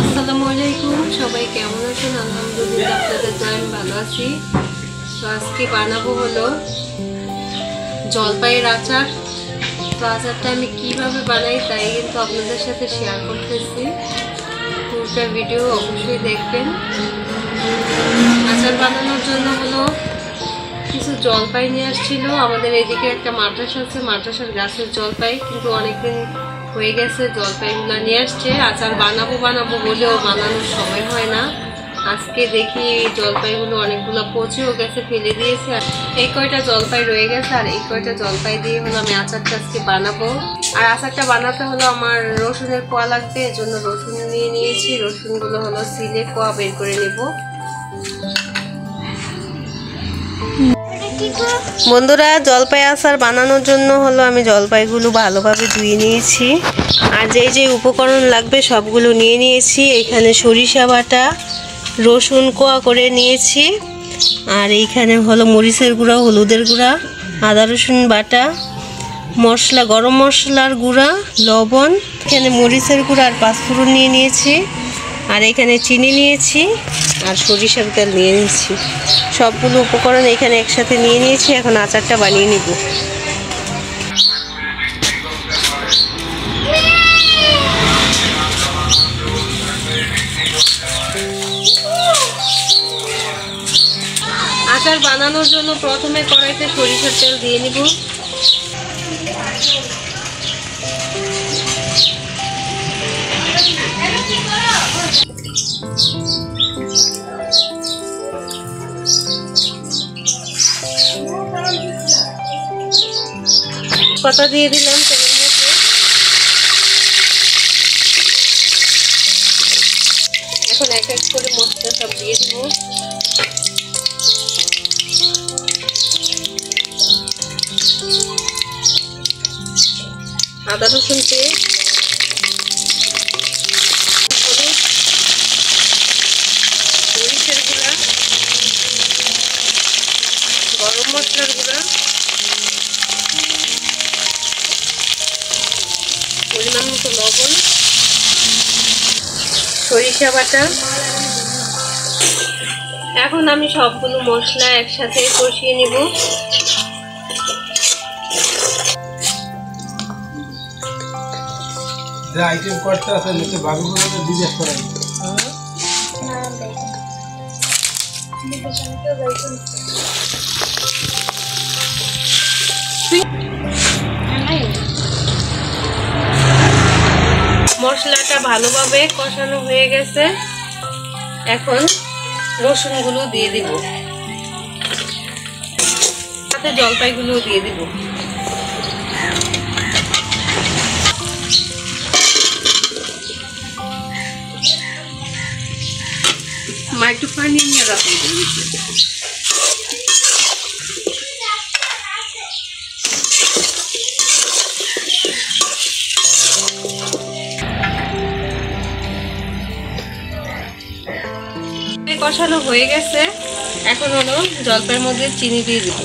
আসসালামুআলাইকুম, সবাই কেমন আছেন? আলহামদুলিল্লাহ, আপনাদের দয়ায় আমি ভালো আছি। তো আজকে বানাবো হলো জলপাইয়ের আচার। তো আচারটা আমি কিভাবে বানাই তাই কিন্তু আপনাদের সাথে শেয়ার করতেছি। পুরোটা ভিডিও অবশ্যই দেখবেন। আচার বানানোর জন্য হলো কিছু জলপাই নিয়ে আসছিল। আমাদের এদিকে একটা মাদ্রাসা আছে, মাদ্রাসার গাছের জলপাই, কিন্তু অনেকদিন হয়ে গেছে। জলপাইগুলো নিয়ে আসছে, আচার বানাবো বলেও বানানোর সময় হয় না। আজকে দেখি জলপাইগুলো অনেকগুলো পচেও গেছে, ফেলে দিয়েছে। আর এই কয়টা জলপাই রয়ে গেছে, আর এই কয়টা জলপাই দিয়ে হলো আমি আচারটা আজকে বানাবো। আর আচারটা বানাতে হলো আমার রসুনের কোয়া লাগবে, এর জন্য রসুন নিয়ে নিয়েছি। রসুনগুলো হলো সিলে কোয়া বের করে নেব। বন্ধুরা, জলপাই আচার বানানোর জন্য হলো আমি জলপাইগুলো ভালোভাবে ধুয়ে নিয়েছি। আর যে উপকরণ লাগবে সবগুলো নিয়ে নিয়েছি। এখানে সরিষা বাটা, রসুন কোয়া করে নিয়েছি, আর এইখানে হলো মরিচের গুঁড়া, হলুদের গুঁড়া, আদা রসুন বাটা, মশলা, গরম মশলার গুঁড়া, লবণ, এখানে মরিচের গুঁড়া আর পাঁচফোড়ন নিয়ে নিয়েছি। আর এখানে চিনি নিয়েছি আর সরিষার তেল নিয়ে নিয়েছি। সবগুলো উপকরণ এখানে একসাথে নিয়ে নিয়েছি। এখন আচারটা বানিয়ে নিব। আচার বানানোর জন্য প্রথমে কড়াইতে সরিষার তেল দিয়ে নিব। পাতা দিয়ে দিলাম তেলের মধ্যে। এখন এক এক করে মশলা সব দিয়ে দিব। আদা রসুন পেস্ট, মরিচের গুঁড়া, গরম মশলার গুঁড়া, পরিমাণ মতো লবণ, সরিষা বাটা। এখন আমি সবগুলো মশলা একসাথে কষিয়ে নিব। আইটেম করতে আছে লোকে বাবুগুলো জিজ্ঞেস করেন। মশলাটা ভালোভাবে কষানো হয়ে গেছে। এখন রসুনগুলো দিয়ে দিব, সাথে জলপাইগুলো দিয়ে দিব। মা একটু পানি নিয়ে রাখুন। কষানো হয়ে গেছে। এখন হলো জলপাইয়ের মধ্যে চিনি দিয়ে দিব।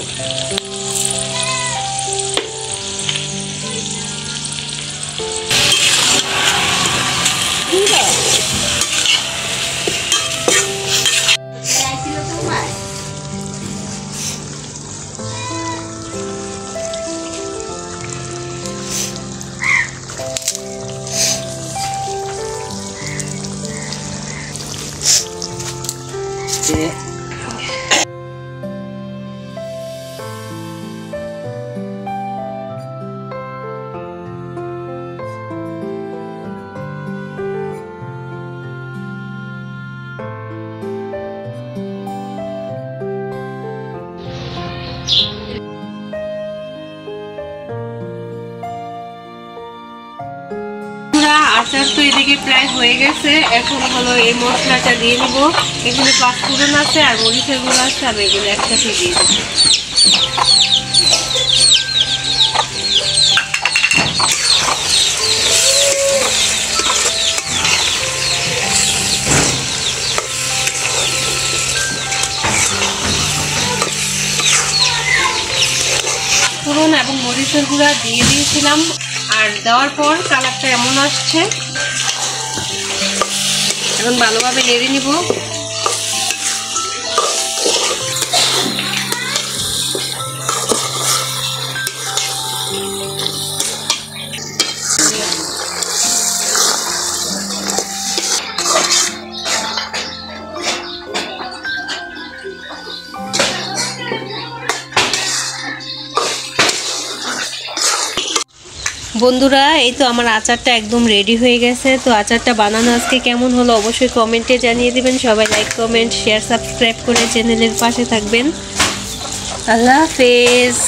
প্রায় হয়ে গেছে। এখন হলো এই মশলাটা দিয়ে দিব। এখানে পাঁচফোড়ন আছে আর মরিচের গুঁড়ো আছে, আমি এগুলো একসাথে দিয়ে দেবো। ফোড়ন এবং মরিচের গুঁড়া দিয়ে দিয়েছিলাম, আর দেওয়ার পর কালারটা এমন আসছে। এখন ভালোভাবে নেড়ে নিব। বন্ধুরা, এই তো আমার আচারটা একদম রেডি হয়ে গেছে। তো আচারটা বানানো আজকে কেমন হলো অবশ্যই কমেন্টে জানিয়ে দিবেন। সবাই লাইক, কমেন্ট, শেয়ার, সাবস্ক্রাইব করে চ্যানেলের পাশে থাকবেন। আল্লাহ হাফেজ।